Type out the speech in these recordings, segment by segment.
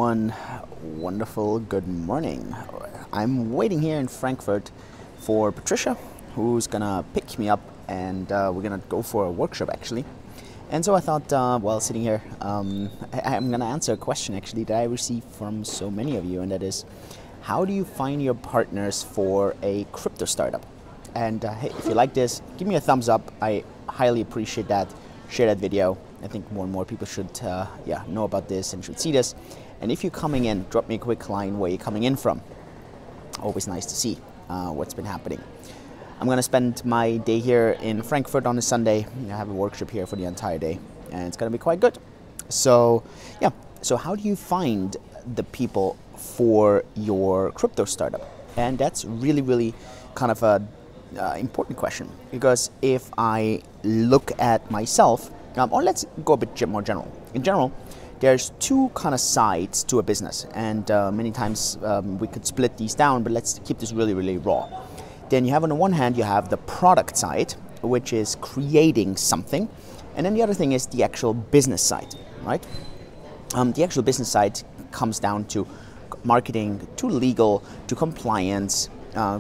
one wonderful good morning. I'm waiting here in Frankfurt for Patricia, who's gonna pick me up, and we're gonna go for a workshop actually. And so I thought, while sitting here, I'm gonna answer a question actually that I received from so many of you, and that is, how do you find your partners for a crypto startup? And hey, if you like this, give me a thumbs up. I highly appreciate that. Share that video. I think more and more people should know about this and should see this. And if you're coming in, drop me a quick line where you're coming in from. Always nice to see what's been happening. I'm going to spend my day here in Frankfurt on a Sunday. I have a workshop here for the entire day, and it's going to be quite good. So yeah, so how do you find the people for your crypto startup? And that's really kind of a important question, because if I look at myself, or let's go a bit more general. In general, there's two kind of sides to a business, and many times we could split these down, but let's keep this really raw. Then you have, on the one hand, you have the product side, which is creating something, and then the other thing is the actual business side, right? The actual business side comes down to marketing, to legal, to compliance,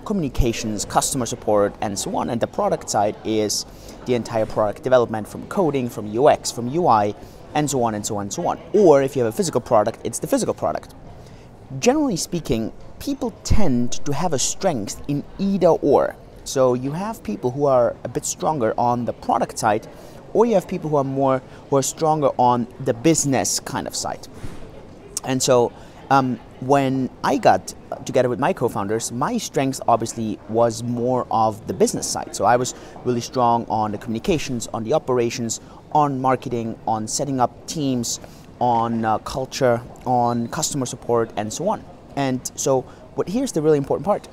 communications, customer support, and so on. And the product side is the entire product development, from coding, from UX, from UI, and so on and so on and so on. Or if you have a physical product, it's the physical product. Generally speaking, people tend to have a strength in either or. So you have people who are a bit stronger on the product side, or you have people who are stronger on the business kind of side. And so when I got together with my co-founders, my strength obviously was more of the business side. So I was really strong on the communications, on the operations, on marketing, on setting up teams, on culture, on customer support, and so on. And so here's the really important part.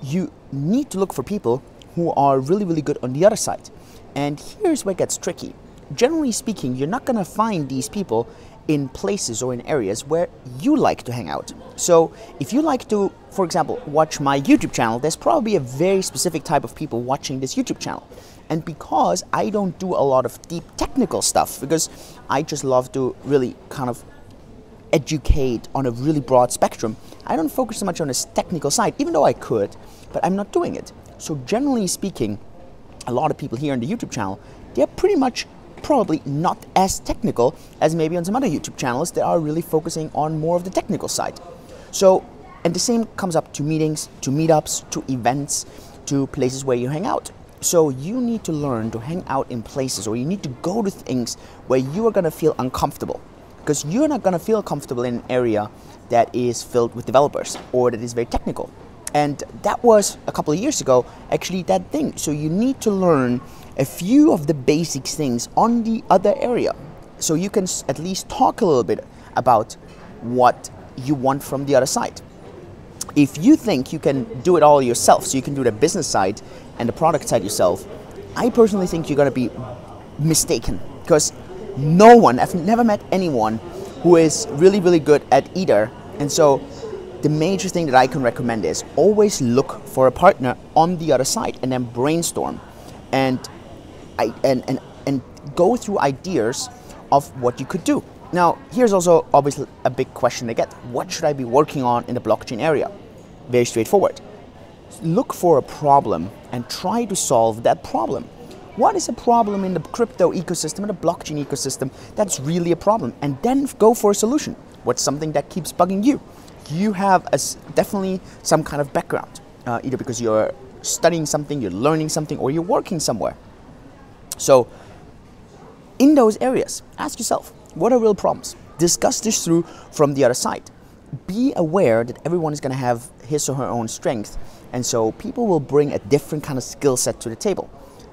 You need to look for people who are really good on the other side. And here's where it gets tricky. Generally speaking, you're not going to find these people in places or in areas where you like to hang out. So if you like to, for example, watch my YouTube channel, there's probably a very specific type of people watching this YouTube channel. And because I don't do a lot of deep technical stuff, because I just love to really kind of educate on a really broad spectrum, I don't focus so much on this technical side, even though I could, but I'm not doing it. So generally speaking, a lot of people here on the YouTube channel, they're pretty much probably not as technical as maybe on some other YouTube channels that are really focusing on more of the technical side. So, and the same comes up to meetings, to meetups, to events, to places where you hang out. So you need to learn to hang out in places, or you need to go to things where you are going to feel uncomfortable, because you're not going to feel comfortable in an area that is filled with developers or that is very technical. And that was a couple of years ago actually that thing. So you need to learn a few of the basic things on the other area, so you can at least talk a little bit about what you want from the other side. If you think you can do it all yourself, so you can do the business side and the product side yourself, I personally think you're going to be mistaken, because I've never met anyone who is really good at either. And so the major thing that I can recommend is always look for a partner on the other side, and then brainstorm and go through ideas of what you could do. Now, here's also obviously a big question I get. What should I be working on in the blockchain area? Very straightforward. Look for a problem and try to solve that problem. What is a problem in the crypto ecosystem and the blockchain ecosystem that's really a problem? And then go for a solution. What's something that keeps bugging you? You have definitely some kind of background, either because you're studying something, you're learning something, or you're working somewhere. So in those areas, ask yourself, what are real problems? Discuss this through from the other side. Be aware that everyone is going to have his or her own strength, and so people will bring a different kind of skill set to the table.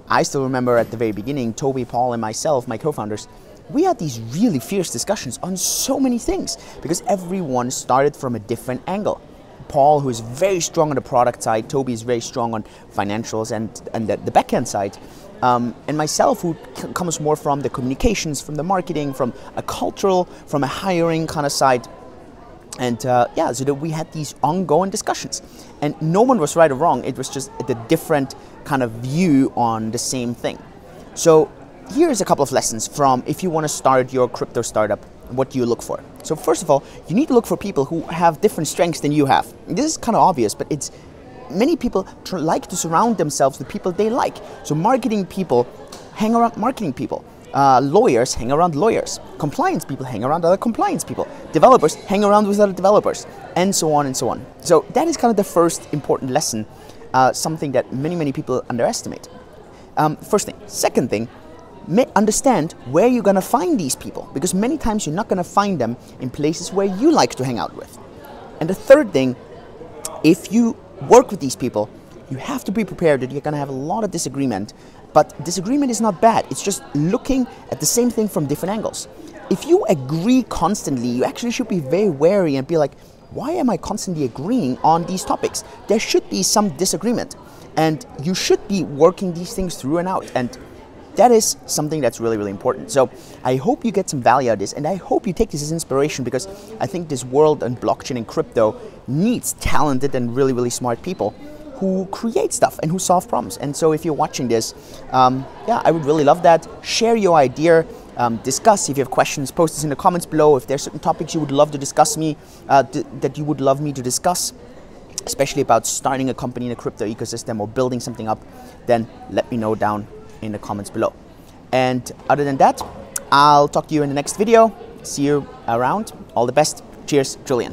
I still remember at the very beginning, Toby, Paul, and myself, my co-founders, we had these really fierce discussions on so many things, because everyone started from a different angle. Paul, who is very strong on the product side, Toby is very strong on financials and the back-end side, and myself, who comes more from the communications, from the marketing, from a cultural, from a hiring kind of side. And so that we had these ongoing discussions, and no one was right or wrong. It was just the different kind of view on the same thing. So here's a couple of lessons from if you want to start your crypto startup what you look for. So first of all, you need to look for people who have different strengths than you have. This is kind of obvious, but it's many people like to surround themselves with people they like. So marketing people hang around marketing people. Lawyers hang around lawyers. Compliance people hang around other compliance people. Developers hang around with other developers, and so on and so on. So that is kind of the first important lesson, something that many people underestimate. First thing. Second thing, understand where you're going to find these people, because many times you're not going to find them in places where you like to hang out with. And the third thing, if you work with these people, you have to be prepared that you're going to have a lot of disagreement. But disagreement is not bad. It's just looking at the same thing from different angles. If you agree constantly, you actually should be very wary and be like, why am I constantly agreeing on these topics? There should be some disagreement. And you should be working these things through and out. And that is something that's really important. So I hope you get some value out of this, and I hope you take this as inspiration, because I think this world and blockchain and crypto needs talented and really smart people who create stuff and who solve problems. And so if you're watching this, yeah, I would really love that. Share your idea, discuss. If you have questions, post this in the comments below. If there's certain topics you would love to discuss that you would love me to discuss, especially about starting a company in the crypto ecosystem or building something up, then let me know down in the comments below. And other than that, I'll talk to you in the next video. See you around. All the best. Cheers, Julian.